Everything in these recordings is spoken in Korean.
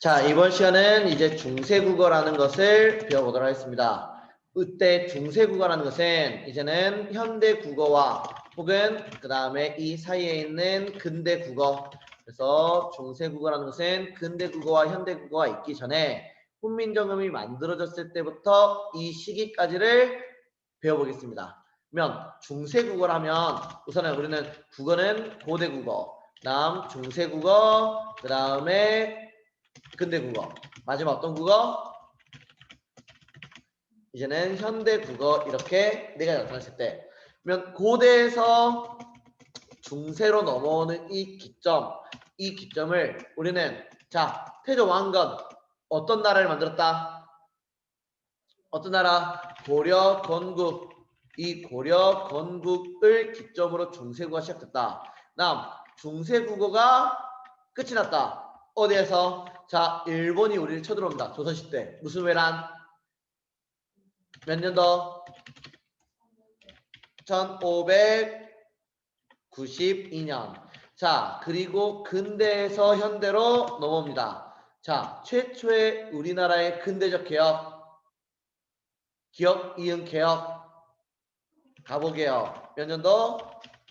자, 이번 시간은 이제 중세국어라는 것을 배워보도록 하겠습니다. 이때 중세국어라는 것은 이제는 현대국어와 혹은 그 다음에 이 사이에 있는 근대국어, 그래서 중세국어라는 것은 근대국어와 현대국어가 있기 전에 훈민정음이 만들어졌을 때부터 이 시기까지를 배워보겠습니다. 그러면 중세국어라면 우선은 우리는 국어는 고대국어, 그다음 중세국어, 그 다음에 근대국어, 마지막 어떤 국어? 이제는 현대국어. 이렇게 네 가지 나타났을 때, 그러면 고대에서 중세로 넘어오는 이 기점을 우리는 자, 태조 왕건 어떤 나라를 만들었다? 어떤 나라? 고려 건국. 이 고려 건국을 기점으로 중세국어가 시작됐다. 다음 중세국어가 끝이 났다. 어디에서? 자, 일본이 우리를 쳐들어옵니다. 조선시대. 무슨 외란? 몇 년도? 1592년. 자, 그리고 근대에서 현대로 넘어옵니다. 자, 최초의 우리나라의 근대적 기억 이응 개혁, 가보게요. 몇 년도?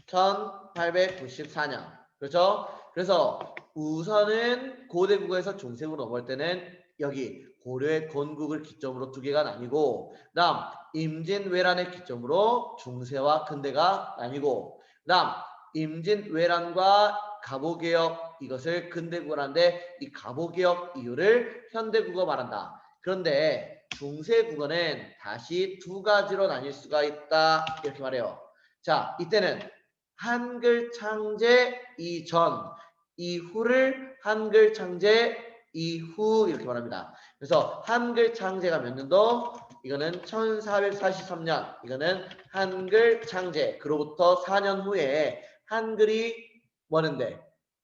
1894년. 그렇죠? 그래서 우선은 고대국어에서 중세국으로 넘어올 때는 여기 고려의 건국을 기점으로 두 개가 나뉘고, 그 다음 임진왜란의 기점으로 중세와 근대가 나뉘고, 그 다음 임진왜란과 가보개혁, 이것을 근대국어로 하는데 이 가보개혁 이유를 현대국어 말한다. 그런데 중세국어는 다시 두 가지로 나뉠 수가 있다. 이렇게 말해요. 자, 이때는 한글 창제 이전, 이후를 한글 창제 이후 이렇게 말합니다. 그래서 한글 창제가 몇 년도? 이거는 1443년. 이거는 한글 창제. 그로부터 4년 후에 한글이 뭐는데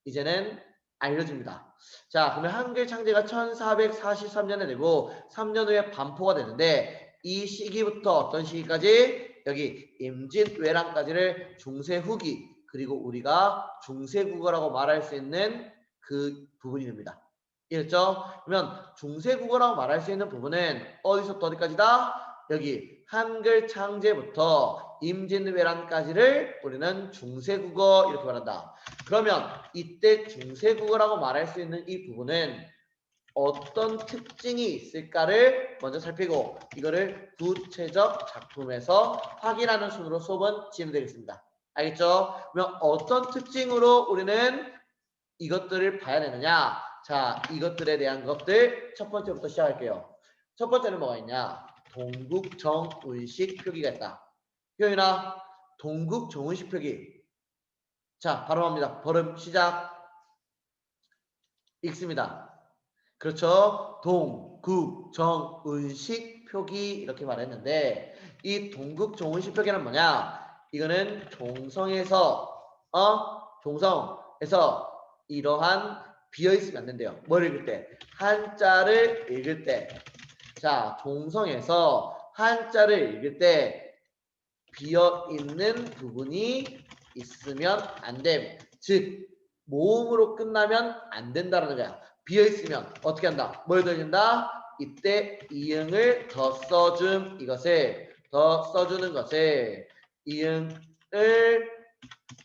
이제는 알려집니다. 자, 그러면 한글 창제가 1443년에 되고 3년 후에 반포가 되는데 이 시기부터 어떤 시기까지? 여기 임진왜란까지를 중세 후기, 그리고 우리가 중세국어라고 말할 수 있는 그 부분이 됩니다. 이해했죠? 그러면 중세국어라고 말할 수 있는 부분은 어디서부터 어디까지다? 여기 한글 창제부터 임진왜란까지를 우리는 중세국어 이렇게 말한다. 그러면 이때 중세국어라고 말할 수 있는 이 부분은 어떤 특징이 있을까를 먼저 살피고 이거를 구체적 작품에서 확인하는 순으로 수업은 진행되겠습니다. 알겠죠? 그러면 어떤 특징으로 우리는 이것들을 봐야 되느냐? 자, 이것들에 대한 것들 첫 번째부터 시작할게요. 첫 번째는 뭐가 있냐? 동국정운식 표기가 있다. 효윤아, 동국정운식 표기. 자, 바로 합니다. 발음 시작. 읽습니다. 그렇죠. 동, 국, 정, 은식, 표기 이렇게 말했는데 이 동국, 정은식 표기는 뭐냐? 이거는 종성에서 이러한 비어있으면 안 된대요. 뭘 읽을 때? 한자를 읽을 때. 자, 종성에서 한자를 읽을 때 비어있는 부분이 있으면 안 됨. 즉 모음으로 끝나면 안 된다는 거야. 비어있으면 어떻게 한다? 뭘 더해준다? 이때 이응을 더 써줌. 이것을 더 써주는 것을 이응을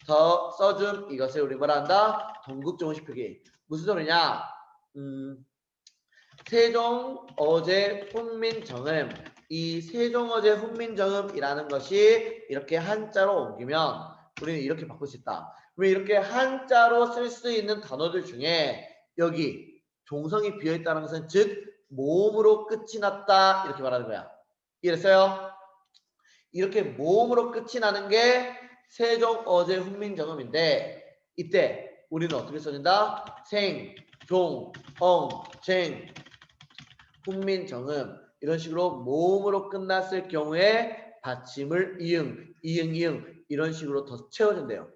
더 써줌. 이것을 우리 뭐라 한다? 동국정식 표기. 무슨 소리냐? 세종 어제 훈민정음, 이 세종 어제 훈민정음이라는 것이 이렇게 한자로 옮기면 우리는 이렇게 바꿀 수 있다. 왜 이렇게 한자로 쓸 수 있는 단어들 중에 여기 종성이 비어있다는 것은 즉 모음으로 끝이 났다 이렇게 말하는 거야. 이해했어요? 이렇게 모음으로 끝이 나는 게 세종 어제 훈민정음인데 이때 우리는 어떻게 써진다? 생, 종, 쟁, 훈민정음 이런 식으로 모음으로 끝났을 경우에 받침을 이응 이런 식으로 더 채워준대요.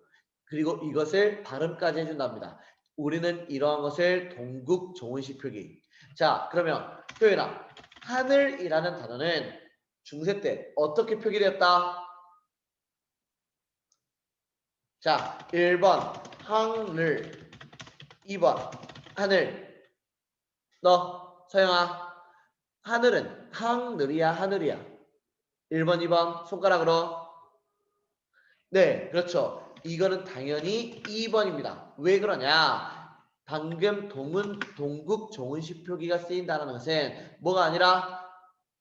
그리고 이것을 발음까지 해준답니다. 우리는 이러한 것을 동국정운식 표기. 자, 그러면 표현아, 하늘이라는 단어는 중세 때 어떻게 표기되었다? 자, 1번 하늘, 2번 하늘. 너 서영아 하늘은 항늘이야 하늘이야? 1번 2번 손가락으로. 네, 그렇죠. 이거는 당연히 2번입니다. 왜 그러냐? 방금 동국 종은식 표기가 쓰인다는 것은 뭐가 아니라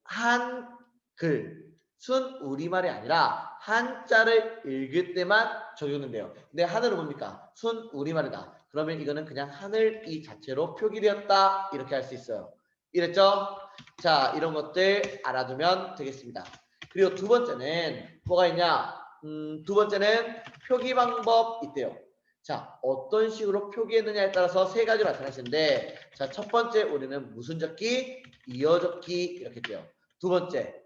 한글, 순 우리말이 아니라 한자를 읽을 때만 적용된대요. 근데 하늘은 뭡니까? 순 우리말이다. 그러면 이거는 그냥 하늘 이 자체로 표기되었다. 이렇게 할 수 있어요. 이랬죠? 자, 이런 것들 알아두면 되겠습니다. 그리고 두 번째는 뭐가 있냐? 두 번째는 표기 방법 있대요. 자, 어떤 식으로 표기했느냐에 따라서 세 가지로 나타나시는데, 자, 첫 번째 우리는 무슨 적기? 이어 적기 이렇게 돼요. 두 번째,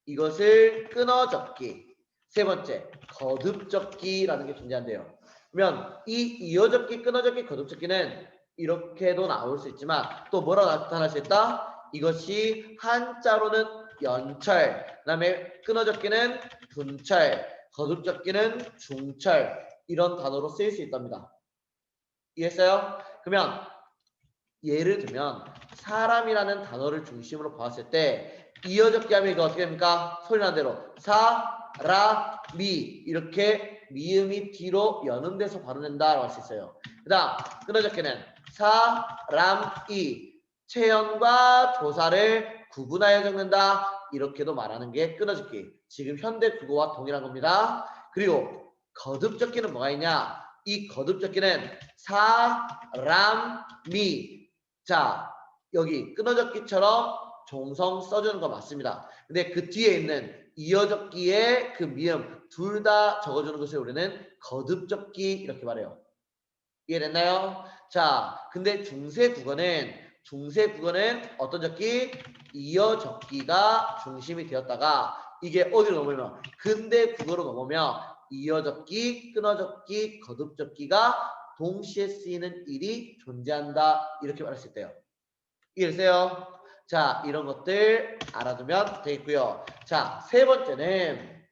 이것을 끊어 적기. 세 번째, 거듭 적기라는 게 존재한대요. 그러면 이 이어 적기, 끊어 적기, 거듭 적기는 이렇게도 나올 수 있지만 또 뭐라고 나타날 수 있다? 이것이 한자로는 연철, 그 다음에 끊어 적기는 분철, 거듭 적기는 중철 이런 단어로 쓰일 수 있답니다. 이해했어요? 그러면 예를 들면 사람이라는 단어를 중심으로 봤을 때 이어적기 하면 이거 어떻게 됩니까? 소리 나는 대로 사람이 이렇게 미음이 뒤로 연음돼서 발음된다라고 할 수 있어요. 그 다음 끊어적기는 사람이 체연과 조사를 구분하여 적는다 이렇게도 말하는 게 끊어적기. 지금 현대 국어와 동일한 겁니다. 그리고 거듭적기는 뭐가 있냐? 이 거듭적기는 사람이 자, 여기 끊어적기처럼 종성 써주는 거 맞습니다. 근데 그 뒤에 있는 이어적기의 그 미음 둘 다 적어주는 것을 우리는 거듭적기 이렇게 말해요. 이해됐나요? 자, 근데 중세국어는 어떤 적기? 이어적기가 중심이 되었다가 이게 어디로 넘어오면 근대 국어로 넘어오면 이어적기, 끊어적기, 거듭적기가 동시에 쓰이는 일이 존재한다 이렇게 말할 수 있대요. 이해되세요? 자, 이런 것들 알아두면 되겠고요. 자, 세 번째는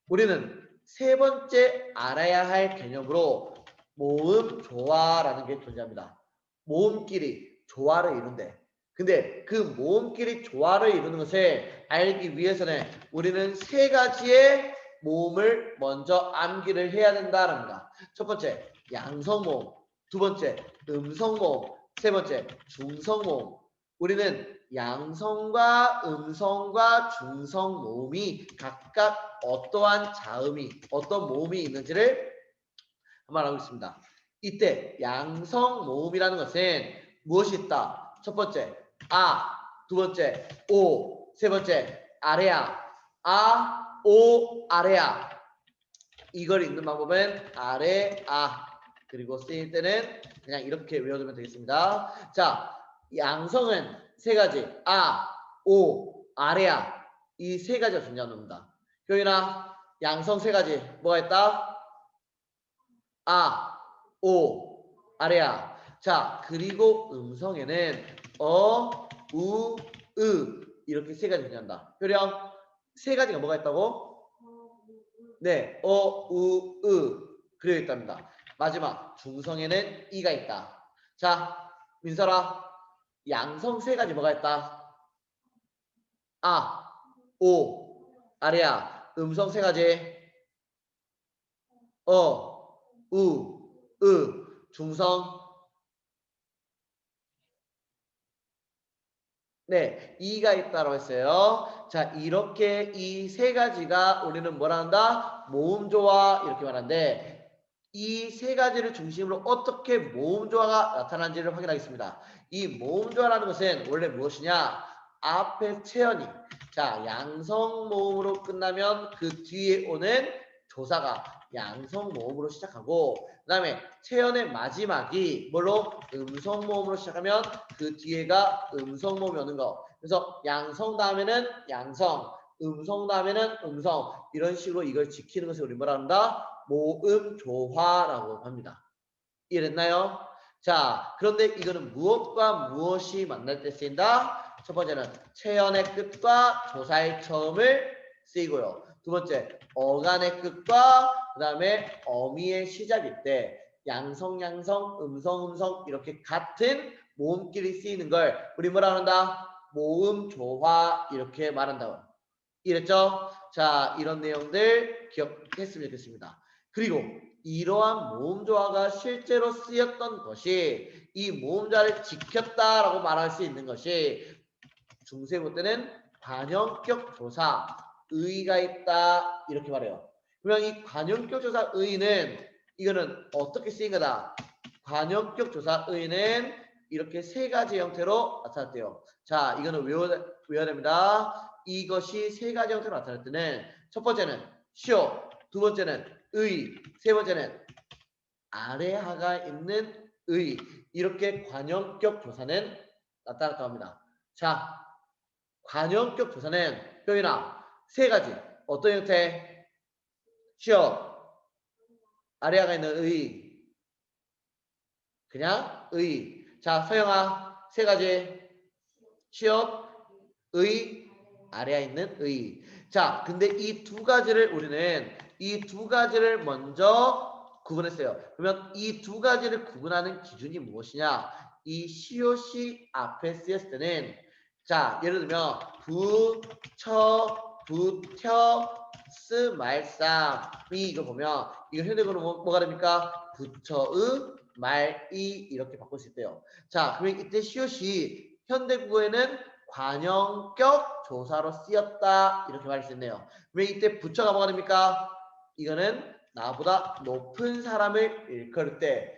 우리는 세 번째 알아야 할 개념으로 모음 조화라는 게 존재합니다. 모음끼리 조화를 이룬대. 근데 그 모음끼리 조화를 이루는 것을 알기 위해서는 우리는 세 가지의 모음을 먼저 암기를 해야 된다랍니다. 첫 번째 양성모음, 두 번째 음성모음, 세 번째 중성모음. 우리는 양성과 음성과 중성 모음이 각각 어떠한 자음이 어떤 모음이 있는지를 한번 알아보겠습니다. 이때 양성 모음이라는 것은 무엇이 있다? 첫 번째 아, 두 번째 오, 세 번째 아래야. 아, 오, 아래야. 이걸 읽는 방법은 아래, 아 그리고 쓰일 때는 그냥 이렇게 외워두면 되겠습니다. 자, 양성은 세 가지 아, 오, 아래야. 이 세 가지가 존재하는 겁니다. 교인아, 양성 세 가지 뭐가 있다? 아, 오, 아래야. 자, 그리고 음성에는 어, 우, 으 이렇게 세 가지 존재한다. 효령, 세 가지가 뭐가 있다고? 네, 어, 우, 으 그려 있답니다. 마지막 중성에는 이가 있다. 자, 민설아, 양성 세 가지 뭐가 있다? 아, 오, 아래야. 음성 세 가지 어, 우, 으 중성 네, 이가 있다고 했어요. 자, 이렇게 이 세 가지가 우리는 뭐라 한다? 모음조화 이렇게 말하는데 이 세 가지를 중심으로 어떻게 모음조화가 나타나는지를 확인하겠습니다. 이 모음조화라는 것은 원래 무엇이냐? 앞에 체연이 자, 양성 모음으로 끝나면 그 뒤에 오는 조사가 양성 모음으로 시작하고 그 다음에 체연의 마지막이 뭘로? 음성 모음으로 시작하면 그 뒤에가 음성 모음이 오는 거. 그래서 양성 다음에는 양성, 음성 다음에는 음성 이런 식으로 이걸 지키는 것을 우리 뭐라 한다? 모음 조화라고 합니다. 이해됐나요? 자, 그런데 이거는 무엇과 무엇이 만날 때 쓰인다? 첫 번째는 체연의 끝과 조사의 처음을 쓰이고요. 두 번째, 어간의 끝과 그 다음에 어미의 시작일 때 양성, 양성, 음성, 음성 이렇게 같은 모음끼리 쓰이는 걸 우리 뭐라 한다? 모음 조화 이렇게 말한다고. 이랬죠? 자, 이런 내용들 기억했으면 좋겠습니다. 그리고 이러한 모음 조화가 실제로 쓰였던 것이 이 모음자를 지켰다라고 말할 수 있는 것이 중세부 때는 관형격 조사 의의가 있다 이렇게 말해요. 그러면 이 관형격 조사 의의는 이거는 어떻게 쓰인 거다? 관형격 조사 의의는 이렇게 세 가지 형태로 나타났대요. 자, 이거는 외워야 됩니다. 이것이 세 가지 형태로 나타날 때는 첫 번째는 시오, 두 번째는 의, 세 번째는 아래하가 있는 의 이렇게 관형격 조사는 나타났다고 합니다. 자, 관형격 조사는 표현아 세 가지 어떤 형태? 시오, 아래하가 있는 의, 그냥 의. 자, 서영아 세 가지 시오, 의, 아래에 있는 의. 자, 근데 이 두 가지를 우리는 이 두 가지를 먼저 구분했어요. 그러면 이 두 가지를 구분하는 기준이 무엇이냐? 이 시옷이 앞에 쓰였을 때는 자, 예를 들면 부처, 말쌈이 이거 보면 이거 현대어로 뭐가 됩니까? 부처의, 말이 이렇게 바꿀 수 있대요. 자, 그러면 이때 시옷이 현대국어에는 관형격 조사로 쓰였다 이렇게 말할 수 있네요. 왜 이때 부처가 뭐가 됩니까? 이거는 나보다 높은 사람을 일컬을 때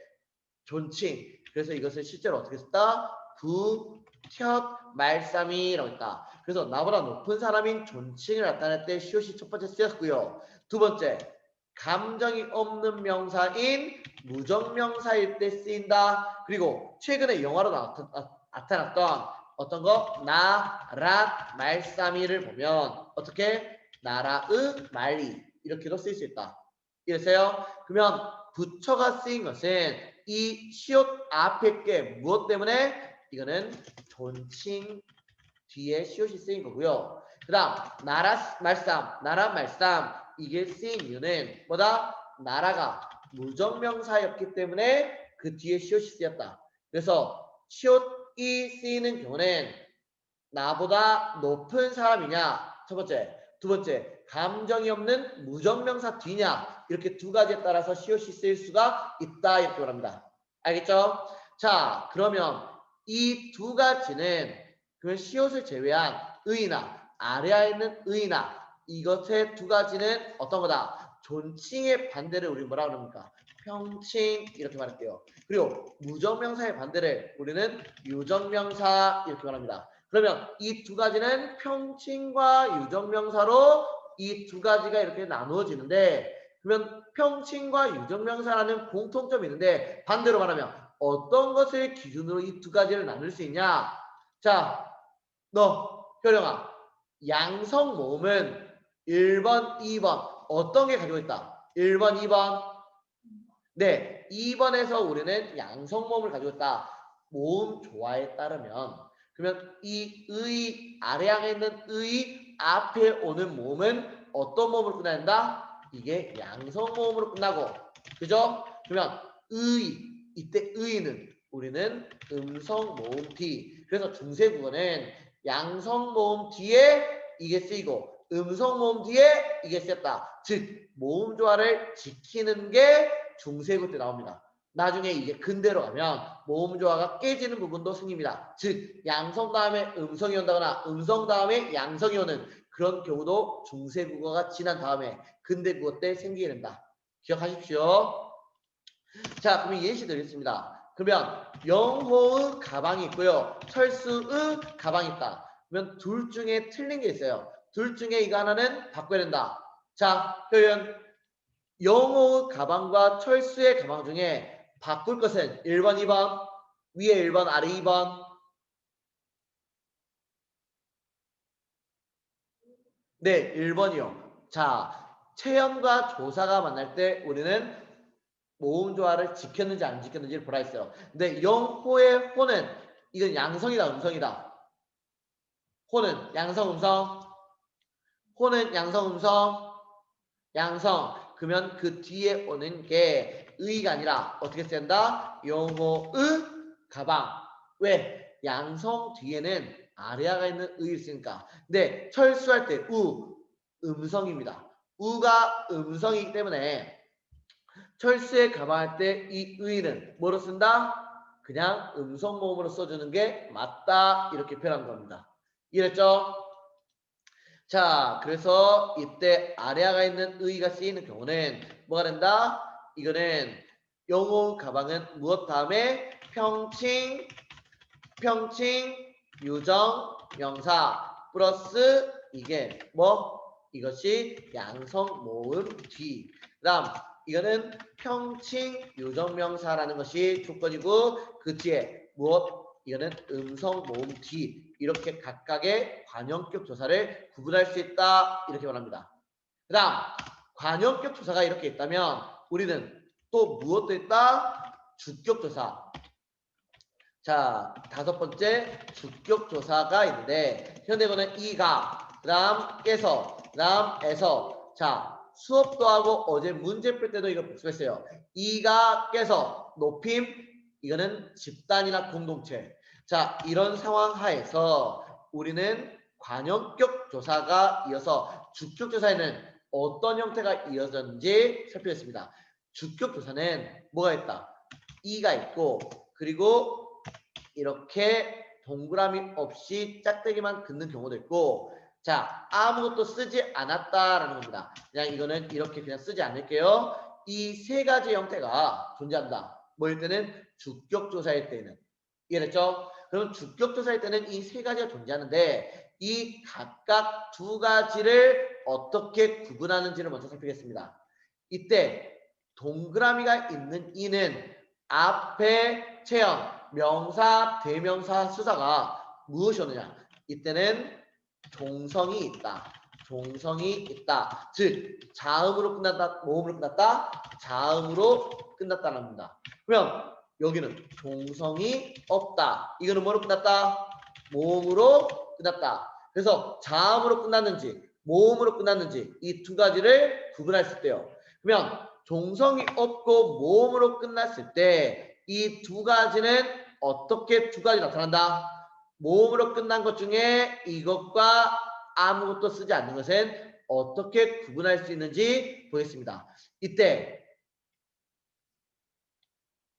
존칭. 그래서 이것을 실제로 어떻게 썼다? 말쌈이라고 했다. 그래서 나보다 높은 사람인 존칭을 나타낼 때 시옷이 첫 번째 쓰였고요. 두 번째 감정이 없는 명사인 무정명사일 때 쓰인다. 그리고 최근에 영화로 나타났던 어떤 거? 말쌈이를 보면 어떻게? 나라의 말이 이렇게도 쓸 수 있다. 이랬어요. 그러면 부처가 쓰인 것은 이 시옷 앞에 게 무엇 때문에? 이거는 존칭 뒤에 시옷이 쓰인 거고요. 그 다음 나라 말쌈 이게 쓰인 이유는 뭐다? 나라가 무정명사였기 때문에 그 뒤에 시옷이 쓰였다. 그래서 시옷이 쓰이는 경우는 나보다 높은 사람이냐 첫 번째, 두 번째 감정이 없는 무정명사 뒤냐 이렇게 두 가지에 따라서 시옷이 쓰일 수가 있다 이렇게 말합니다. 알겠죠? 자, 그러면 이 두 가지는 그 시옷을 제외한 의나 아래에 있는 의나 이것의 두 가지는 어떤 거다? 존칭의 반대를 우리 뭐라 그럽니까? 평칭 이렇게 말할게요. 그리고 무정명사의 반대를 우리는 유정명사 이렇게 말합니다. 그러면 이 두 가지는 평칭과 유정명사로 이 두 가지가 이렇게 나누어지는데 그러면 평칭과 유정명사라는 공통점이 있는데 반대로 말하면 어떤 것을 기준으로 이 두 가지를 나눌 수 있냐? 자, 너 효령아 양성 모음은 1번, 2번 어떤 게 가지고 있다? 1번, 2번 네, 2번에서 우리는 양성 모음을 가지고 있다. 모음 조화에 따르면 그러면 이 의 아래양에 있는 의 앞에 오는 모음은 어떤 모음으로 끝나야 된다? 이게 양성 모음으로 끝나고 그죠? 그러면 의 이때 의는 우리는 음성 모음 뒤 그래서 중세국어는 양성 모음 뒤에 이게 쓰이고 음성 모음 뒤에 이게 쓰였다. 즉 모음 조화를 지키는 게 중세국 때 나옵니다. 나중에 이제 근대로 가면 모음 조화가 깨지는 부분도 생깁니다. 즉 양성 다음에 음성이 온다거나 음성 다음에 양성이 오는 그런 경우도 중세국어가 지난 다음에 근대국어 때 생기게 된다. 기억하십시오. 자, 그럼 예시 드리겠습니다. 그러면 영호의 가방이 있고요. 철수의 가방이 있다. 그러면 둘 중에 틀린 게 있어요. 둘 중에 이거 하나는 바꿔야 된다. 자, 표현 영호의 가방과 철수의 가방 중에 바꿀 것은 1번, 2번, 위에 1번, 아래 2번. 네, 1번이요. 자, 체형과 조사가 만날 때 우리는 모음 조화를 지켰는지 안 지켰는지를 보라 했어요. 근데 영호의 호는 이건 양성이다, 음성이다. 호는 양성, 음성. 호는 양성, 음성. 양성. 그러면 그 뒤에 오는 게 의가 아니라 어떻게 쓴다? 영호의 가방. 왜? 양성 뒤에는 아래아가 있는 의를 쓰니까. 근데 철수할 때 우 음성입니다. 우가 음성이기 때문에 철수에 가방할 때 이 의는 뭐로 쓴다? 그냥 음성 모음으로 써주는 게 맞다. 이렇게 표현한 겁니다. 이해했죠? 자, 그래서 이때 아래아가 있는 의가 쓰이는 경우는 뭐가 된다? 이거는 영어 가방은 무엇 다음에 평칭, 유정, 명사 플러스 이게 뭐? 이것이 양성 모음 뒤. 그다음 이거는 평칭 유정명사라는 것이 조건이고 그 뒤에 무엇? 이거는 음성 모음 뒤. 이렇게 각각의 관형격 조사를 구분할 수 있다. 이렇게 말합니다. 그다음 관형격 조사가 이렇게 있다면 우리는 또 무엇도 있다? 주격 조사. 자, 다섯 번째 주격 조사가 있는데 현대어는 이가, 그다음 깨서, 그다음 에서. 자, 수업도 하고 어제 문제 풀 때도 이거 복습했어요. 이가 깨서 높임 이거는 집단이나 공동체. 자, 이런 상황 하에서 우리는 관형격 조사가 이어서 주격 조사에는 어떤 형태가 이어졌는지 살펴보겠습니다. 주격 조사는 뭐가 있다? 이가 있고 그리고 이렇게 동그라미 없이 짝대기만 긋는 경우도 있고 자 아무것도 쓰지 않았다라는 겁니다. 그냥 이거는 이렇게 그냥 쓰지 않을게요. 이 세 가지 형태가 존재한다. 뭐일 때는 주격조사일 때는 이해됐죠? 그럼 주격조사일 때는 이 세 가지가 존재하는데 이 각각 두 가지를 어떻게 구분하는지를 먼저 살피겠습니다. 이때 동그라미가 있는 이는 앞에 체형 명사, 대명사, 수사가 무엇이 오느냐? 이때는 종성이 있다. 종성이 있다. 즉 자음으로 끝났다, 모음으로 끝났다, 자음으로 끝났다는 겁니다. 그러면 여기는 종성이 없다. 이거는 뭐로 끝났다? 모음으로 끝났다. 그래서 자음으로 끝났는지 모음으로 끝났는지 이 두 가지를 구분할 수 있대요. 그러면 종성이 없고 모음으로 끝났을 때 이 두 가지는 어떻게 두 가지 나타난다? 모음으로 끝난 것 중에 이것과 아무것도 쓰지 않는 것은 어떻게 구분할 수 있는지 보겠습니다. 이때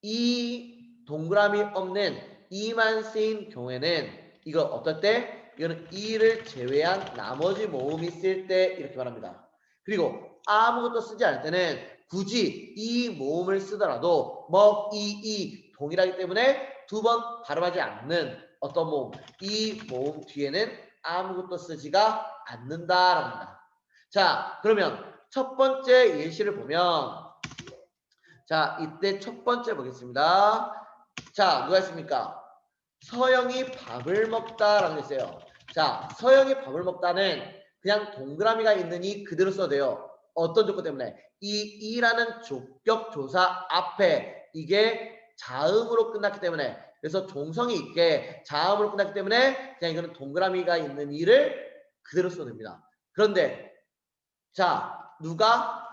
이 동그라미 없는 이만 쓰인 경우에는 이거 어떨 때? 이거는 이를 제외한 나머지 모음이 쓸 때 이렇게 말합니다. 그리고 아무것도 쓰지 않을 때는 굳이 이 모음을 쓰더라도 이 동일하기 때문에 두 번 발음하지 않는 어떤 모음 이 모음 뒤에는 아무것도 쓰지가 않는다랍니다. 자 그러면 첫 번째 예시를 보면 자 이때 첫 번째 보겠습니다. 자 누가 있습니까? 서영이 밥을 먹다라고 했어요. 자 서영이 밥을 먹다는 그냥 동그라미가 있는 이 그대로 써도 돼요. 어떤 조건 때문에? 이라는 조격 조사 앞에 이게 자음으로 끝났기 때문에 그래서 종성이 있게 자음으로 끝났기 때문에 그냥 이거는 동그라미가 있는 이를 그대로 써도 됩니다. 그런데 자 누가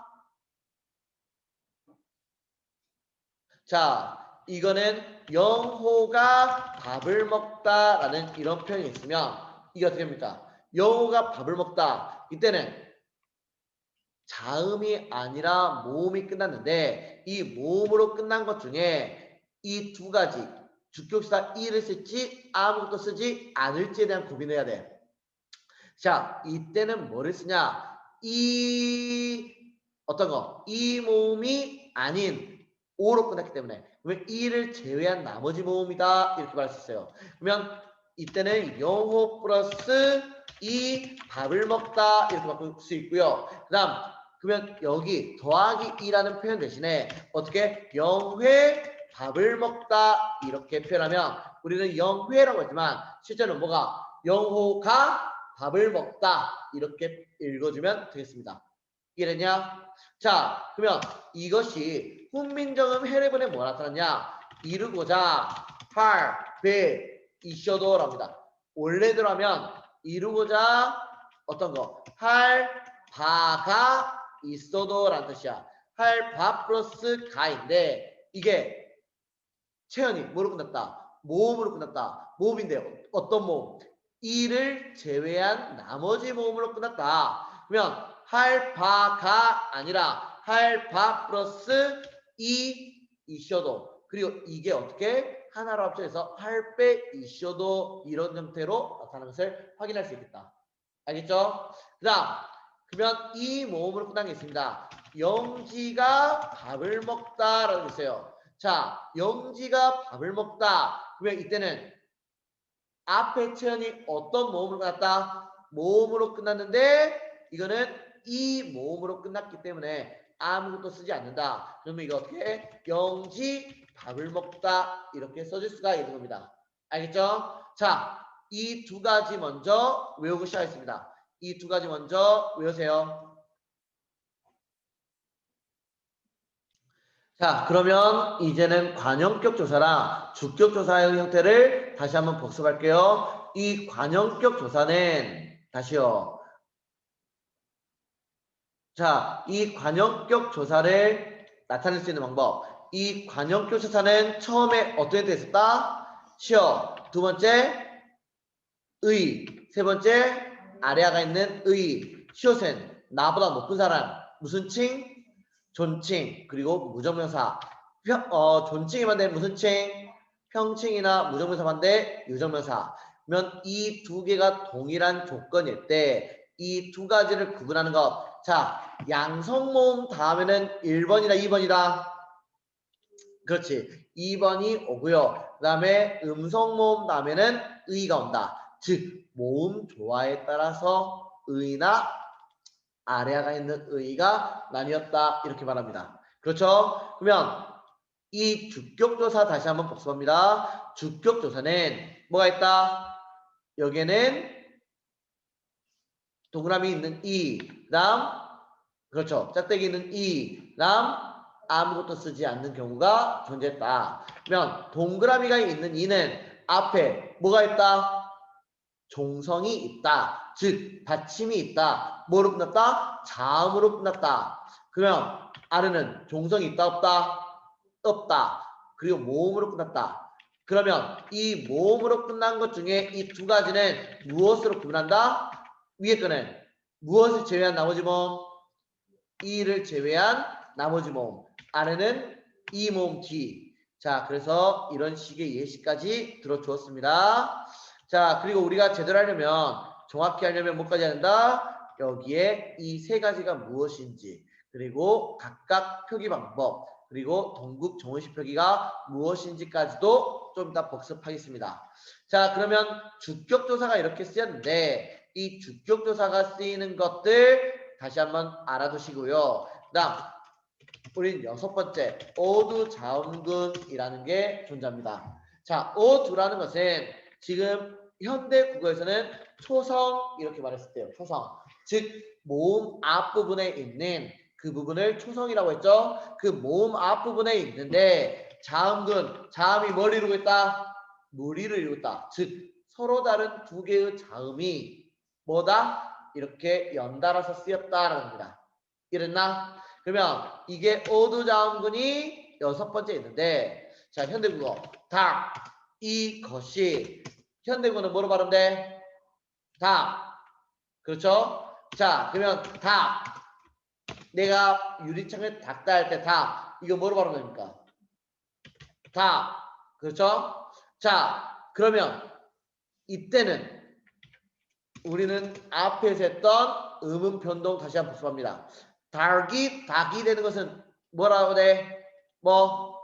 자 이거는 영호가 밥을 먹다라는 이런 표현이 있으면 이게 어떻게 됩니까? 영호가 밥을 먹다 이때는 자음이 아니라 모음이 끝났는데 이 모음으로 끝난 것 중에 이 두 가지 주격사 이를 쓸지 아무것도 쓰지 않을지에 대한 고민을 해야 돼. 자 이때는 뭐를 쓰냐? 이 어떤 거? 이 모음이 아닌 오로 끝났기 때문에 그러면 이를 제외한 나머지 모음이다 이렇게 말할 수 있어요. 그러면 이때는 영호 플러스 이 밥을 먹다 이렇게 바꿀 수 있고요. 그다음 그러면 여기 더하기 2라는 표현 대신에 어떻게 영회 밥을 먹다 이렇게 표현하면 우리는 영회라고 했지만 실제로 뭐가 영호가 밥을 먹다 이렇게 읽어주면 되겠습니다. 이해됐냐? 자 그러면 이것이 훈민정음 해례본에 뭐 나타났냐? 이루고자 할, 배, 있어도랍니다. 원래대로 하면 이루고자 어떤 거? 할, 바가 있어도라는 뜻이야. 할, 바 플러스 가인데 이게 채연이 뭐로 끝났다? 모음으로 끝났다. 모음인데 어떤 모음? 이를 제외한 나머지 모음으로 끝났다. 그러면 할바가 아니라 할바 플러스 이셔도. 그리고 이게 어떻게 하나로 합쳐서 할배 이셔도 이런 형태로 나타나는 것을 확인할 수 있겠다. 알겠죠? 그 다음 그러면 이 모음으로 끝난 게 있습니다. 영지가 밥을 먹다 라고 있어요. 자, 영지가 밥을 먹다. 그러면 이때는 앞에 체언이 어떤 모음으로 끝났다? 모음으로 끝났는데 이거는 이 모음으로 끝났기 때문에 아무것도 쓰지 않는다. 그러면 이거 어떻게? 영지 밥을 먹다 이렇게 써줄 수가 있는 겁니다. 알겠죠? 자, 이 두 가지 먼저 외우고 시작하겠습니다. 이 두 가지 먼저 외우세요. 자, 그러면 이제는 관형격 조사랑 주격 조사의 형태를 다시 한번 복습할게요. 이 관형격 조사는 다시요. 자, 이 관형격 조사를 나타낼 수 있는 방법. 이 관형격 조사는 처음에 어떤 형태가 있었다? 시어. 두 번째, 의. 세 번째, 아래아가 있는 의. 시옷은 나보다 높은 사람. 무슨 칭? 존칭. 그리고 무정명사. 존칭이 반대 무슨 칭? 평칭이나 무정명사 반대 유정명사. 그러면 이 두 개가 동일한 조건일 때 이 두 가지를 구분하는 것. 자, 양성모음 다음에는 1번이다 2번이다. 그렇지. 2번이 오고요. 그 다음에 음성모음 다음에는 의가 온다. 즉 모음 조화에 따라서 의나 아래아가 있는 의가 나뉘었다. 이렇게 말합니다. 그렇죠? 그러면 이 주격조사 다시 한번 복습합니다. 주격조사는 뭐가 있다? 여기에는 동그라미 있는 이, 그다음 그렇죠. 짝대기 있는 이, 그다음 아무것도 쓰지 않는 경우가 존재했다. 그러면 동그라미가 있는 이는 앞에 뭐가 있다? 종성이 있다. 즉 받침이 있다. 뭐로 끝났다? 자음으로 끝났다. 그러면 아래는 종성이 있다 없다? 없다. 그리고 모음으로 끝났다. 그러면 이 모음으로 끝난 것 중에 이 두 가지는 무엇으로 구분한다? 위에 거는 무엇을 제외한 나머지 모음? 이를 제외한 나머지 모음. 아래는 이 모음 뒤. 자, 그래서 이런 식의 예시까지 들어주었습니다. 자, 그리고 우리가 제대로 하려면 정확히 하려면 뭐까지 해야 된다? 여기에 이 세 가지가 무엇인지 그리고 각각 표기 방법 그리고 동국 정원식 표기가 무엇인지까지도 좀 이따 복습하겠습니다. 자, 그러면 주격조사가 이렇게 쓰였는데 이 주격조사가 쓰이는 것들 다시 한번 알아두시고요. 그 다음 우린 6번째 어두자음근이라는 게 존재합니다. 자, 어두라는 것은 지금 현대 국어에서는 초성 이렇게 말했을 때요. 초성. 즉 모음 앞부분에 있는 그 부분을 초성이라고 했죠. 그 모음 앞부분에 있는데 자음근, 자음이 뭘 이루고 있다? 무리를 이루고 있다. 즉 서로 다른 두 개의 자음이 뭐다? 이렇게 연달아서 쓰였다라는 겁니다. 이랬나? 그러면 이게 어두자음근이 6번째 있는데 자 현대국어 다 이것이 현대국어는 뭐로 발음돼? 다 그렇죠? 자 그러면 다 내가 유리창을 닫다 할 때 다 이거 뭐로 발음됩니까? 다 그렇죠? 자 그러면 이때는 우리는 앞에서 했던 음음 변동 다시 한번 복습합니다. 닭이 되는 것은 뭐라고 돼? 뭐?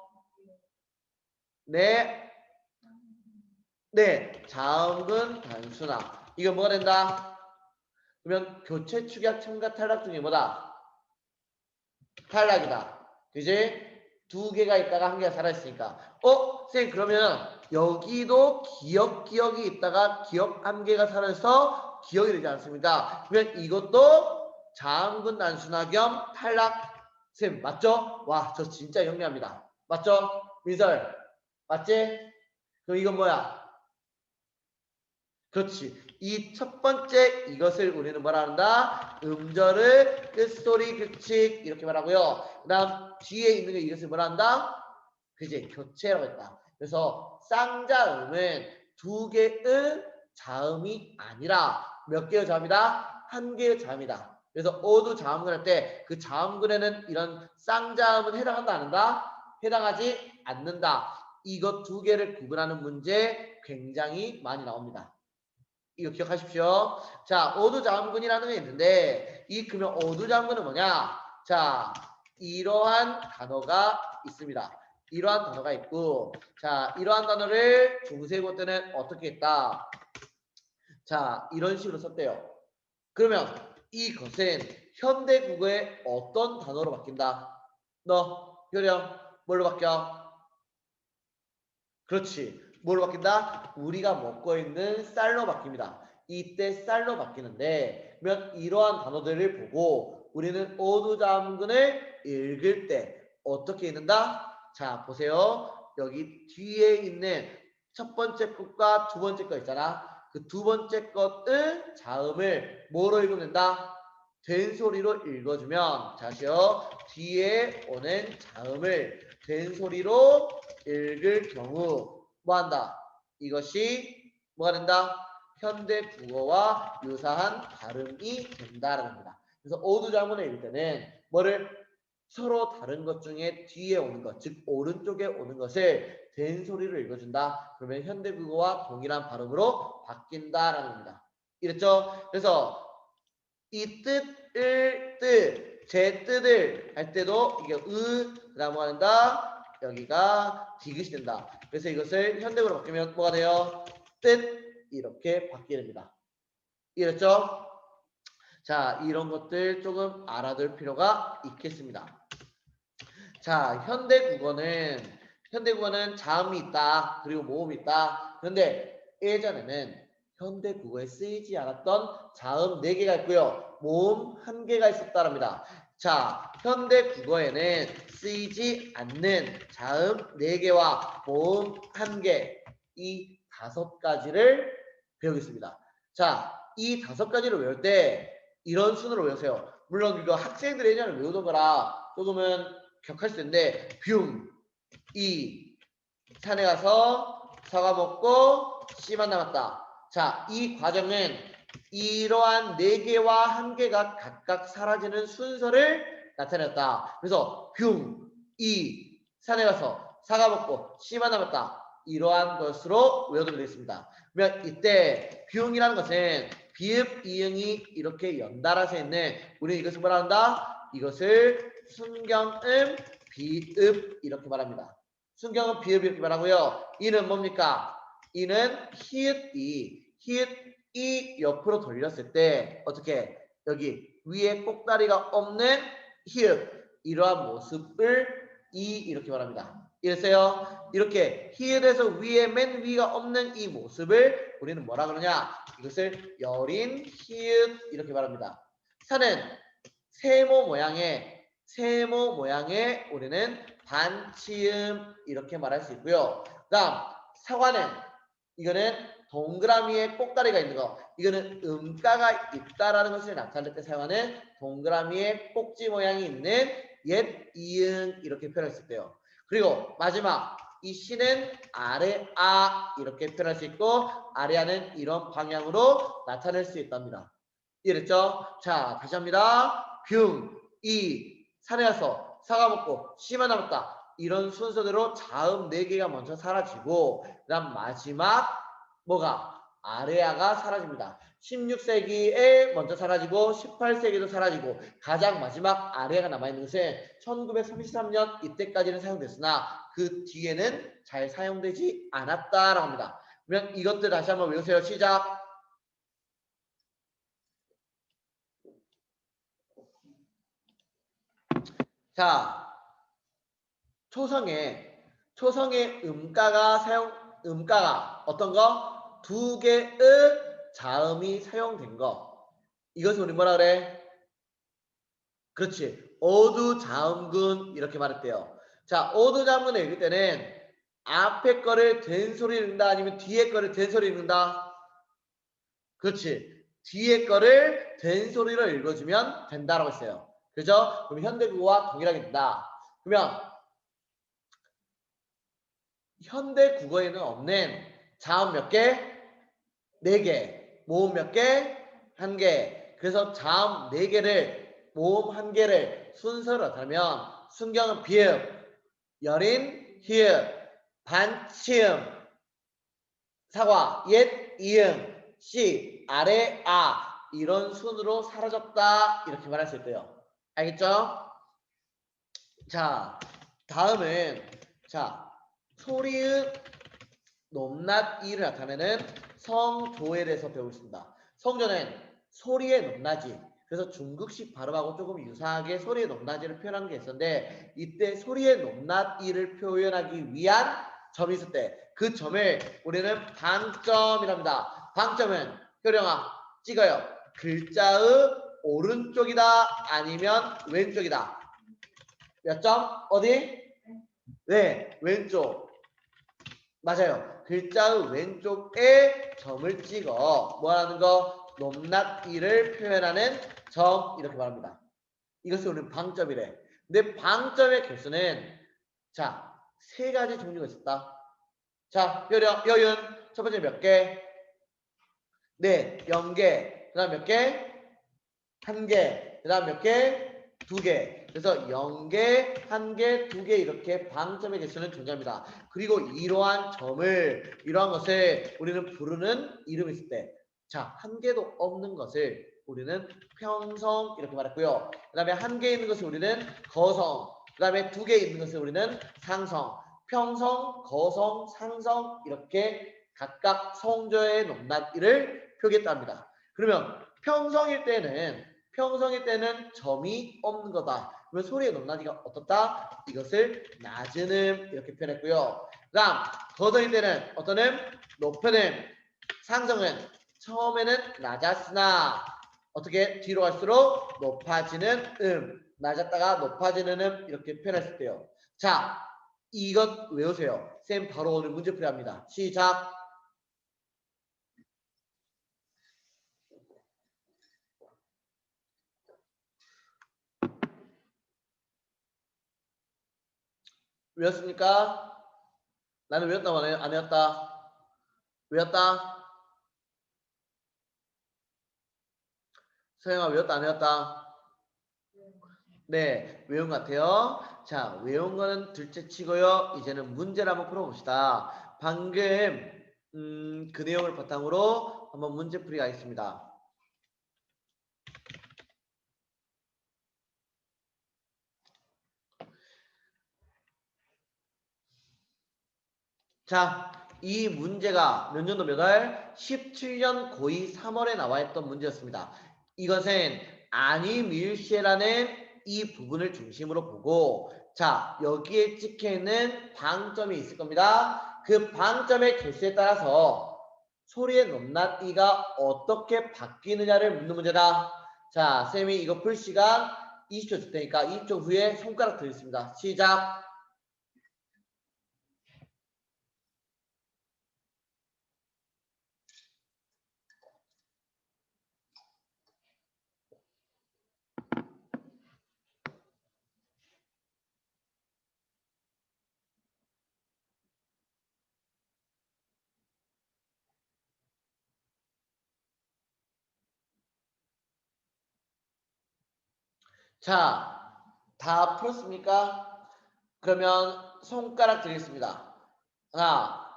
네. 네. 자음근 단순화. 이거 뭐가 된다? 그러면 교체 축약 첨가 탈락 중에 뭐다? 탈락이다. 그지? 두 개가 있다가 한 개가 살아있으니까. 선생님 그러면 여기도 기억이 있다가 기억 한 개가 살아서 기억이 되지 않습니까? 그러면 이것도 자음근 단순화 겸 탈락. 선생님 맞죠? 와, 저 진짜 영리합니다. 맞죠? 민설 맞지? 그럼 이건 뭐야? 그렇지. 이 첫 번째 이것을 우리는 뭐라 한다? 음절을 끝소리 규칙 이렇게 말하고요. 그 다음 뒤에 있는 게 이것을 뭐라 한다? 그지? 교체라고 했다. 그래서 쌍자음은 두 개의 자음이 아니라 몇 개의 자음이다? 한 개의 자음이다. 그래서 어두 자음근 할 때 그 자음근에는 이런 쌍자음은 해당한다 안 한다? 해당하지 않는다. 이것 두 개를 구분하는 문제 굉장히 많이 나옵니다. 이거 기억하십시오. 자, 어두자음근이라는 게 있는데 그러면 어두자음근은 뭐냐? 자, 이러한 단어가 있습니다. 이러한 단어가 있고, 자, 이러한 단어를 중세고 때는 어떻게 했다? 자, 이런 식으로 썼대요. 그러면 이것은 현대국어의 어떤 단어로 바뀐다? 너, 효령, 뭘로 바뀌어? 그렇지. 뭘로 바뀐다? 우리가 먹고 있는 쌀로 바뀝니다. 이때 쌀로 바뀌는데, 그러면 이러한 단어들을 보고 우리는 어두자음근을 읽을 때 어떻게 읽는다? 자, 보세요. 여기 뒤에 있는 첫 번째 것과 두 번째 것 있잖아. 그 두 번째 것의 자음을 뭐로 읽으면 된다? 된소리로 읽어주면, 다시요. 뒤에 오는 자음을 된소리로 읽을 경우 뭐 한다? 이것이 뭐가 된다? 현대 국어와 유사한 발음이 된다라는 겁니다. 그래서 어두자문을 읽을 때는 뭐를 서로 다른 것 중에 뒤에 오는 것, 즉 오른쪽에 오는 것을 된소리로 읽어준다. 그러면 현대 국어와 동일한 발음으로 바뀐다라는 겁니다. 이랬죠? 그래서 이 뜻을 뜻, 제 뜻을 할 때도 이게 그다음 한다. 여기가 디귿이 된다. 그래서 이것을 현대어로 바뀌면 뭐가 돼요? 뜻 이렇게 바뀌됩니다. 이랬죠? 자, 이런 것들 조금 알아둘 필요가 있겠습니다. 자, 현대국어는 자음이 있다. 그리고 모음이 있다. 그런데 예전에는 현대국어에 쓰이지 않았던 자음 4개가 있고요. 모음 1개가 있었다랍니다. 자, 현대국어에는 쓰이지 않는 자음 4개와 모음 1개, 이 5가지를 배우겠습니다. 자, 이 5가지를 외울 때 이런 순으로 외우세요. 물론 이거 학생들이 예전에 외우던 거라 조금은 격할 수 있는데 산에 가서 사과 먹고 씨만 남았다. 자, 이 과정은 이러한 4개와 1개가 각각 사라지는 순서를 나타냈다. 그래서 산에 가서 사과 먹고 씨만 남았다. 이러한 것으로 외워두면 되겠습니다. 그러면 이때 이라는 것은 비읍, 이응이 이렇게 연달아서 있는, 우리는 이것을 뭐라 한다? 이것을 순경음, 비읍 이렇게 말합니다. 순경은 비읍 이렇게 말하고요. 이는 뭡니까? 이는 히읗이 옆으로 돌렸을 때 어떻게 여기 위에 꼭다리가 없는 히읗, 이러한 모습을 이렇게 말합니다. 이랬어요. 이렇게 히읗에서 위에 맨 위가 없는 이 모습을 우리는 뭐라 그러냐? 이것을 여린 히읗 이렇게 말합니다. 산은 세모 모양의 우리는 반치음 이렇게 말할 수 있고요. 그다음 사과는 이거는 동그라미에 꼭다리가 있는 거. 이거는 음가가 있다라는 것을 나타낼 때 사용하는 동그라미에 꼭지 모양이 있는 옛 이응 이렇게 표현할 수 있대요. 그리고 마지막 이 시는 아래 아 이렇게 표현할 수 있고 아래아는 이런 방향으로 나타낼 수 있답니다. 이해됐죠? 자, 다시 합니다. 산에 가서 사과 먹고 씨만 남았다. 이런 순서대로 자음 4개가 먼저 사라지고 그다음 마지막 뭐가? 아레아가 사라집니다. 16세기에 먼저 사라지고 18세기도 사라지고 가장 마지막 아레아가 남아있는 것은 1933년 이때까지는 사용됐으나 그 뒤에는 잘 사용되지 않았다라고 합니다. 그러면 이것들 다시 한번 외우세요. 시작. 자, 초성의 음가가 어떤 거? 2개의 자음이 사용된 거. 이것을 우리 뭐라 그래? 그렇지. 어두자음근 이렇게 말했대요. 자, 어두자음근을 읽을 때는 앞에 거를 된소리 읽는다 아니면 뒤에 거를 된소리 읽는다? 그렇지. 뒤에 거를 된소리로 읽어주면 된다라고 했어요. 그죠? 그럼 현대국어와 동일하게 된다. 그러면 현대 국어에는 없는 자음 몇 개? 4개. 모음 몇 개? 1개. 그래서 자음 4개를 모음 1개를 순서로 하면 순경은 비읍, 여린, 히읗, 반치음, 사과, 옛, 이응, 씨, 아래, 아 이런 순으로 사라졌다 이렇게 말할 수 있고요. 알겠죠? 자, 다음은 자 소리의 높낮 이를 나타내는 성조에 대해서 배우겠습니다. 성조는 소리의 높낮이. 그래서 중국식 발음하고 조금 유사하게 소리의 높낮이를 표현하는 게 있었는데 이때 소리의 높낮이를 표현하기 위한 점이 있을 때 그 점을 우리는 방점이랍니다. 방점은 효령아 찍어요. 글자의 오른쪽이다 아니면 왼쪽이다. 몇 점? 어디? 네, 왼쪽. 맞아요. 글자의 왼쪽에 점을 찍어 뭐라는 거? 높낮이를 표현하는 점 이렇게 말합니다. 이것을 우리는 방점이래. 근데 방점의 개수는 자, 3가지 종류가 있었다. 자, 여윤 첫 번째 몇 개? 네, 0개. 그 다음 몇 개? 1개. 그 다음 몇 개? 2개. 그래서 0개, 1개, 2개 이렇게 방점의 개수는 존재합니다. 그리고 이러한 것을 우리는 부르는 이름이 있을 때 자, 1개도 없는 것을 우리는 평성 이렇게 말했고요. 그 다음에 1개 있는 것을 우리는 거성, 그 다음에 2개 있는 것을 우리는 상성, 평성, 거성, 상성 이렇게 각각 성조의 높낮이를 표기했다 합니다. 그러면 평성일 때는 점이 없는 거다. 그러면 소리의 높낮이가 어떻다? 이것을 낮은 음 이렇게 표현했고요. 그 다음 거성일 때는 어떤 음? 높은 음. 상성은 처음에는 낮았으나 어떻게 뒤로 갈수록 높아지는 낮았다가 높아지는 이렇게 표현했을 때요. 자, 이것 외우세요. 쌤 바로 오늘 문제풀이 합니다. 시작. 외웠습니까? 나는 외웠다 안 외웠다? 외웠다? 서영아 외웠다 안 외웠다? 네, 외운 것 같아요. 자, 외운 거는 둘째 치고요. 이제는 문제를 한번 풀어봅시다. 방금 그 내용을 바탕으로 한번 문제풀이 가겠습니다. 자, 이 문제가 몇 년도 몇 월? 17년 고2 3월에 나와 있던 문제였습니다. 이것은 아니밀시에라는 이 부분을 중심으로 보고 자, 여기에 찍혀있는 방점이 있을 겁니다. 그 방점의 개수에 따라서 소리의 높낮이가 어떻게 바뀌느냐를 묻는 문제다. 자, 쌤이 이거 풀 시간 20초 줄 테니까 20초 후에 손가락 드리겠습니다. 시작! 자, 다 풀었습니까? 그러면 손가락 드리겠습니다. 하나,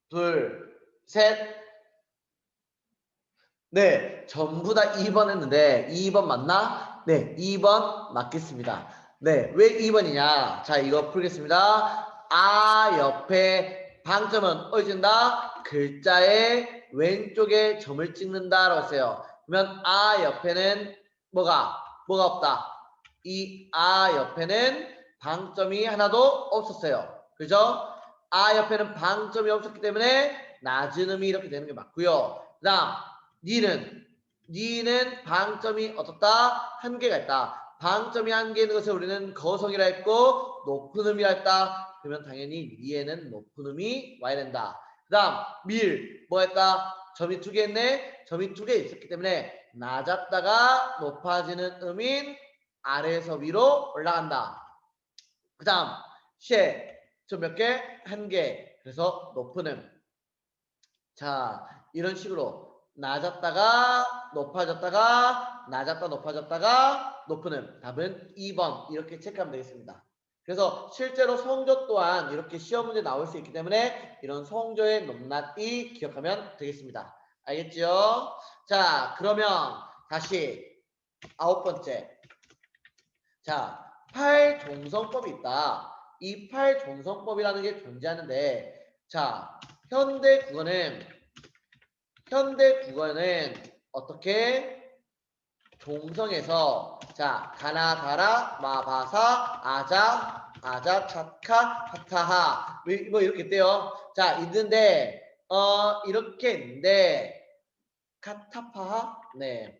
둘, 셋. 네, 전부 다 2번 했는데 2번 맞나? 네, 2번 맞겠습니다. 네, 왜 2번이냐? 자, 이거 풀겠습니다. 아 옆에 방점은 어디 찍는다? 글자의 왼쪽에 점을 찍는다 라고 했어요. 그러면 아 옆에는 뭐가 없다. 이 아 옆에는 방점이 하나도 없었어요. 그죠? 아 옆에는 방점이 없었기 때문에 낮은 음이 이렇게 되는 게 맞고요. 그 다음 니는 방점이 어떻다? 1개가 있다. 방점이 1개 있는 것을 우리는 거성이라 했고 높은 음이라 했다. 그러면 당연히 니에는 높은 음이 와야 된다. 그 다음 뭐 했다? 점이 2개 있네. 점이 2개 있었기 때문에 낮았다가 높아지는 음인 아래에서 위로 올라간다. 그 다음 점 몇 개? 1개. 그래서 높은 음. 자, 이런 식으로 낮았다가 높아졌다가 낮았다 높아졌다가 높은 음. 답은 2번 이렇게 체크하면 되겠습니다. 그래서 실제로 성조 또한 이렇게 시험 문제 나올 수 있기 때문에 이런 성조의 높낮이 기억하면 되겠습니다. 알겠죠? 자, 그러면 다시 9번째. 자, 팔종성법이 있다. 이 팔종성법이라는 게 존재하는데, 자, 현대 국어는 어떻게 종성에서 자, 가나, 다라, 마바사, 아자, 아자, 차카, 하타하 뭐 이렇게 있대요. 자, 있는데 이렇게 있는데 카타파하 네.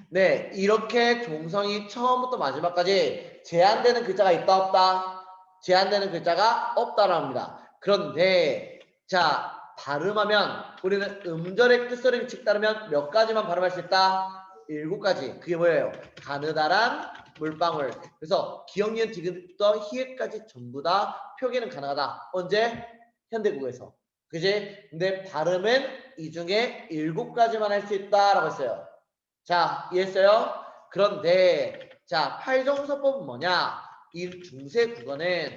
네, 이렇게 종성이 처음부터 마지막까지 제한되는 글자가 있다 없다? 제한되는 글자가 없다라고 합니다. 그런데 자, 발음하면 우리는 음절의 끝소리 즉 따르면 몇 가지만 발음할 수 있다? 7가지. 그게 뭐예요? 가느다란 물방울. 그래서 기역, 니은, 디귿부터 히읗까지 전부 다 표기는 가능하다. 언제? 현대국어에서. 그지? 근데 발음은 이 중에 7가지만 할 수 있다라고 했어요. 자, 이해했어요? 그런데 자, 팔종서법은 뭐냐? 이 중세 국어는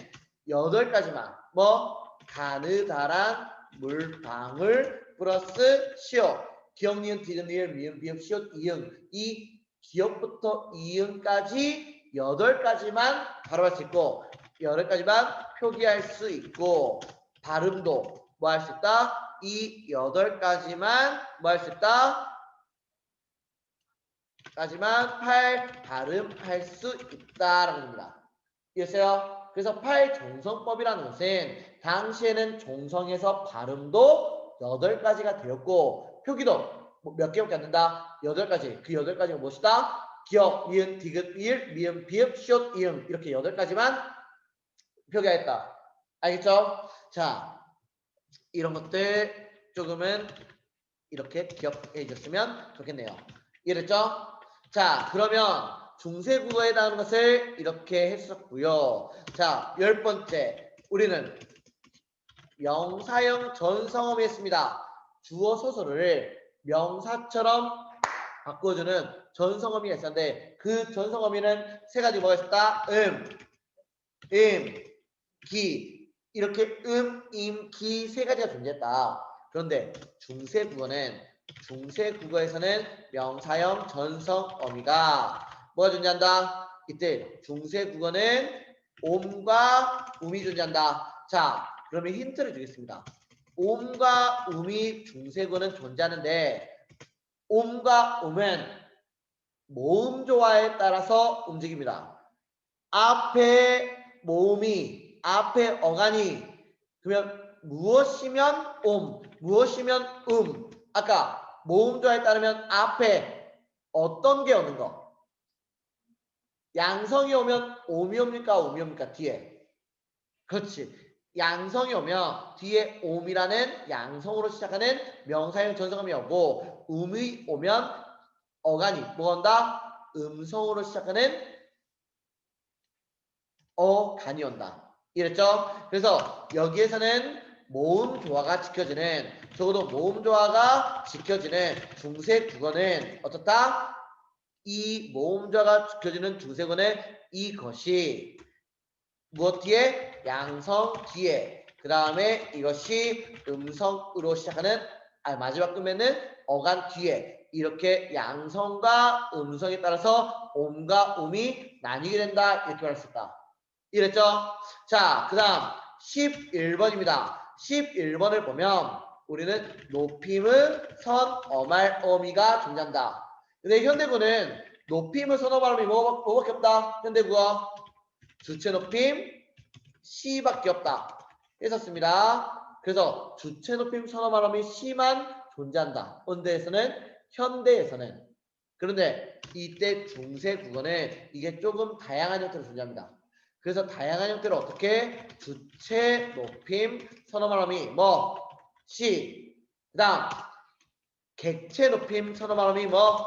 8가지만 뭐 가느다란 물방울 플러스 시옷 기역 니은 디귿 리을 미음 비읍 시옷 이응 이 기역부터 이응까지 8가지만 발음할 수 있고 8가지만 표기할 수 있고 발음도 뭐 할 수 있다? 이 8가지만 뭐 할 수 있다? 까지만 발음할 수 있다라는 겁니다. 이해했어요? 그래서 팔종성법이라는 것은 당시에는 종성에서 발음도 8가지가 되었고 표기도 몇 개밖에 안 된다. 8가지. 그 8가지가 무엇이다? 기역, 니은, 디귿, 리을, 미음, 비읍, 시옷, 이응 이렇게 8가지만 표기하였다. 알겠죠? 자, 이런 것들 조금은 이렇게 기억해 주셨으면 좋겠네요. 이해됐죠? 자, 그러면 중세국어에 해당하는 것을 이렇게 했었고요. 자, 10번째. 우리는 명사형 전성어미 했습니다. 주어 소설을 명사처럼 바꿔주는 전성어미가 있었는데 그 전성어미는 3가지 뭐가 있었다? 기 이렇게 임, 기 3가지가 존재했다. 그런데 중세국어에서는 명사형 전성어미가 뭐가 존재한다? 이때 중세국어는 옴과 um이 존재한다. 자, 그러면 힌트를 주겠습니다. 옴과 um이 중세국어는 존재하는데 옴과 um은 모음 조화에 따라서 움직입니다. 앞에 모음이 앞에 어간이 그러면 무엇이면 무엇이면 아까 모음 조화에 따르면 앞에 어떤 게 오는 거 양성이 오면 옴이 옵니까 um이 옵니까 뒤에 그렇지 양성이 오면 뒤에 옴이라는 양성으로 시작하는 명사형 전성음이 오고 um이 오면 어간이 뭐 온다 음성으로 시작하는 어간이 온다. 이랬죠? 그래서 여기에서는 모음 조화가 지켜지는 적어도 모음 조화가 지켜지는 중세 국어는 어떻다? 이 모음 조화가 지켜지는 중세 국어는 이것이 무엇 뒤에? 양성 뒤에 그 다음에 이것이 음성으로 시작하는 마지막 끝에는 어간 뒤에 이렇게 양성과 음성에 따라서 옴과 음이 나뉘게 된다 이렇게 말할 수 있다. 이랬죠? 자, 그 다음 11번입니다. 11번을 보면 우리는 높임의 선, 어말, 어미가 존재한다. 근데 현대구는 높임의 선, 어말, 어미 뭐밖에 없다? 현대구가 주체 높임, 시밖에 없다. 했었습니다. 그래서 주체 높임, 선, 어말, 어미, 시만 존재한다. 현대에서는. 그런데 이때 중세 국어는 이게 조금 다양한 형태로 존재합니다. 그래서 다양한 형태로 어떻게 주체, 높임, 선어말음이 뭐 시, 그다음 객체 높임, 선어말음이 뭐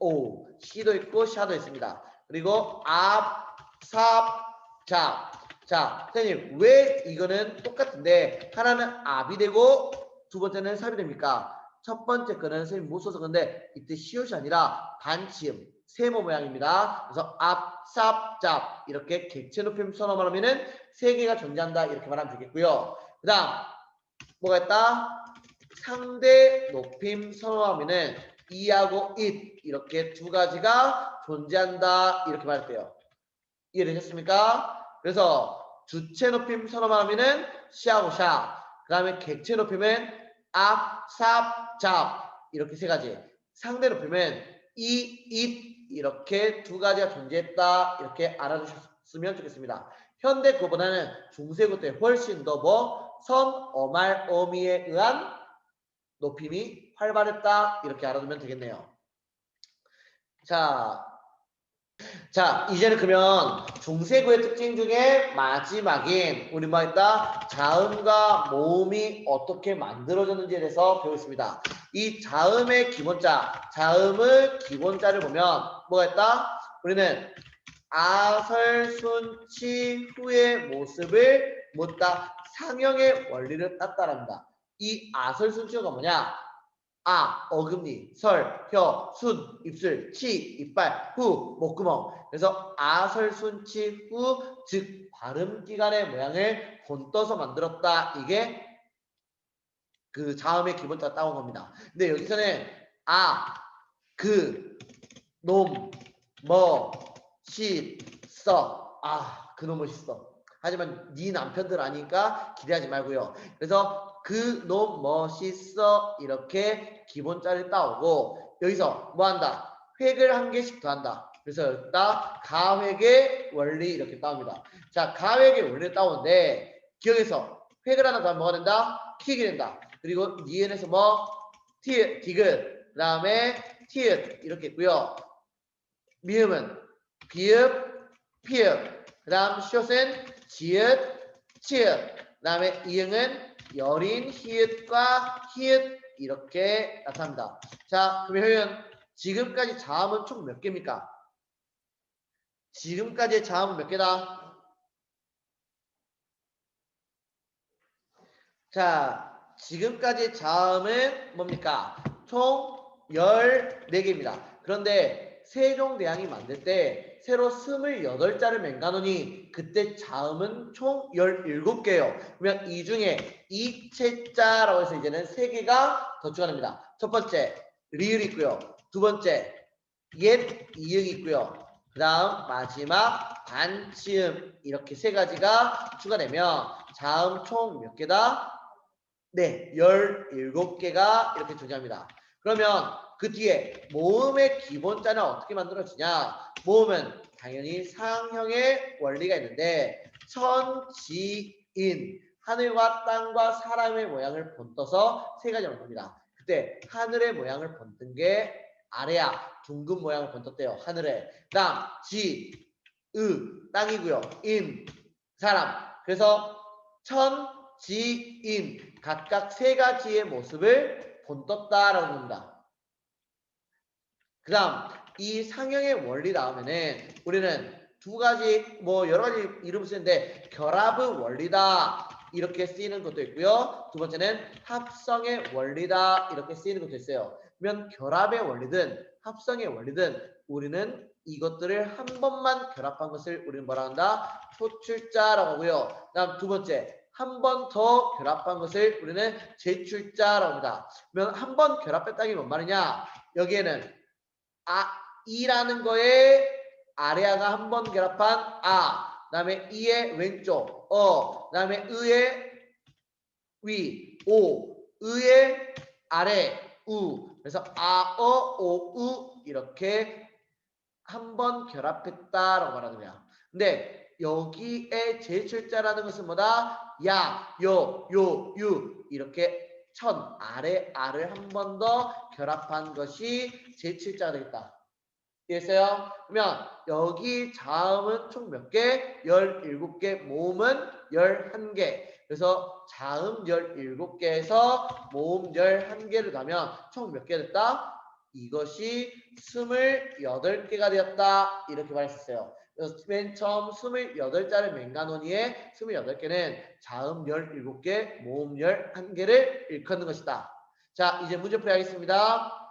오, 시도 있고 샤도 있습니다. 그리고 앞, 삽, 잡. 자, 선생님 왜 이거는 똑같은데 하나는 앞이 되고 두 번째는 삽이 됩니까? 첫 번째 거는 선생님 못 써서 그런데 이때 시옷이 아니라 반치음 세모 모양입니다. 그래서 앞, 삽, 잡 이렇게 객체 높임 선어만 하면은 세 개가 존재한다 이렇게 말하면 되겠고요. 그 다음 뭐가 있다? 상대 높임 선어하면은 이하고 it 이렇게 두 가지가 존재한다 이렇게 말할게요. 이해되셨습니까? 그래서 주체 높임 선어만 하면은 시하고 샤. 그 다음에 객체 높임은 앞, 삽, 잡 이렇게 세 가지. 상대 높임은 이, it 이렇게 두 가지가 존재했다 이렇게 알아두셨으면 좋겠습니다. 현대 거보다는 중세고 때 훨씬 더 섬, 어말, 어미에 의한 높임이 활발했다 이렇게 알아두면 되겠네요. 자, 이제는 그러면 중세구의 특징 중에 마지막인 우리 뭐 했다? 자음과 모음이 어떻게 만들어졌는지에 대해서 배우겠습니다. 이 자음의 기본자, 자음의 기본자를 보면 뭐가 있다? 우리는 아설순치 후의 모습을 묻다 상형의 원리를 따따랍니다. 이 아설순치가 뭐냐? 아, 어금니, 설, 혀, 순, 입술, 치, 이빨, 후, 목구멍. 그래서 아설순치 후, 즉 발음기관의 모양을 본떠서 만들었다. 이게 그 자음의 기본자가 따온 겁니다. 근데 여기서는 아, 그, 놈, 뭐, 시, 써. 아, 그놈 멋있어. 하지만 네 남편들 아니까 기대하지 말고요. 그래서 그 놈 멋있어 이렇게 기본자를 따오고 여기서 뭐 한다? 획을 한 개씩 더 한다. 그래서 여기다 가획의 원리 이렇게 따옵니다. 자, 가획의 원리를 따오는데 기억해서 획을 하나 더 하면 뭐가 된다? 키게 된다. 그리고 니은에서 뭐 티, 디귿, 그 다음에 티읕 이렇게 있고요. 미음은 비읍, 피읍, 그 다음 숏은 지읒, 치읒, 그 다음에 이응은 여린 히읗과 히읗 이렇게 나타납니다. 자, 그러면 지금까지 자음은 총 몇 개입니까? 지금까지의 자음은 몇 개다? 자, 지금까지 자음은 뭡니까? 총 14개입니다. 그런데 세종대왕이 만들 때 새로 28자를 맹가노니 그때 자음은 총 17개예요. 그러면 이 중에 이채자라고 해서 이제는 3개가 더 추가됩니다. 첫 번째 리을이 있고요. 두 번째 옛 이응이 있고요. 그 다음 마지막 반치음 이렇게 3가지가 추가되면 자음 총 몇 개다? 네, 17개가 이렇게 존재합니다. 그러면 그 뒤에 모음의 기본자는 어떻게 만들어지냐? 모음은 당연히 상형의 원리가 있는데 천지인 하늘과 땅과 사람의 모양을 본떠서 3가지를 만듭니다. 그때 하늘의 모양을 본뜬 게 아래야 둥근 모양을 본떴대요. 하늘에. 다음 지, 땅이고요. 인, 사람. 그래서 천, 지, 인 각각 3가지의 모습을 본떴다라고 합니다. 그 다음 이 상형의 원리 다음에는 우리는 2가지 뭐 여러가지 이름을 쓰는데 결합의 원리다 이렇게 쓰이는 것도 있고요. 두 번째는 합성의 원리다 이렇게 쓰이는 것도 있어요. 그러면 결합의 원리든 합성의 원리든 우리는 이것들을 한 번만 결합한 것을 우리는 뭐라 한다? 초출자라고 하고요. 그 다음 두 번째 한 번 더 결합한 것을 우리는 재출자라고 합니다. 그러면 한 번 결합했다는 게 뭔 말이냐? 여기에는 이라는 거에 아래아가 한 번 결합한 그 다음에 이의 왼쪽 그 다음에 의의 위, 의의 아래, 그래서 이렇게 한 번 결합했다라고 말하는 거야. 근데 여기에 제출자라는 것은 뭐다? 야, 요, 유 이렇게 아래를 한 번 더 결합한 것이 제출자가 되겠다. 이해했어요? 그러면 여기 자음은 총 몇 개? 17개, 모음은 11개. 그래서 자음 17개에서 모음 11개를 가면 총 몇 개 됐다? 이것이 28개가 되었다. 이렇게 말했었어요. 그래서 맨 처음 28자를 맹간원이에 28개는 자음 17개, 모음 11개를 일컫는 것이다. 자, 이제 문제풀이 하겠습니다.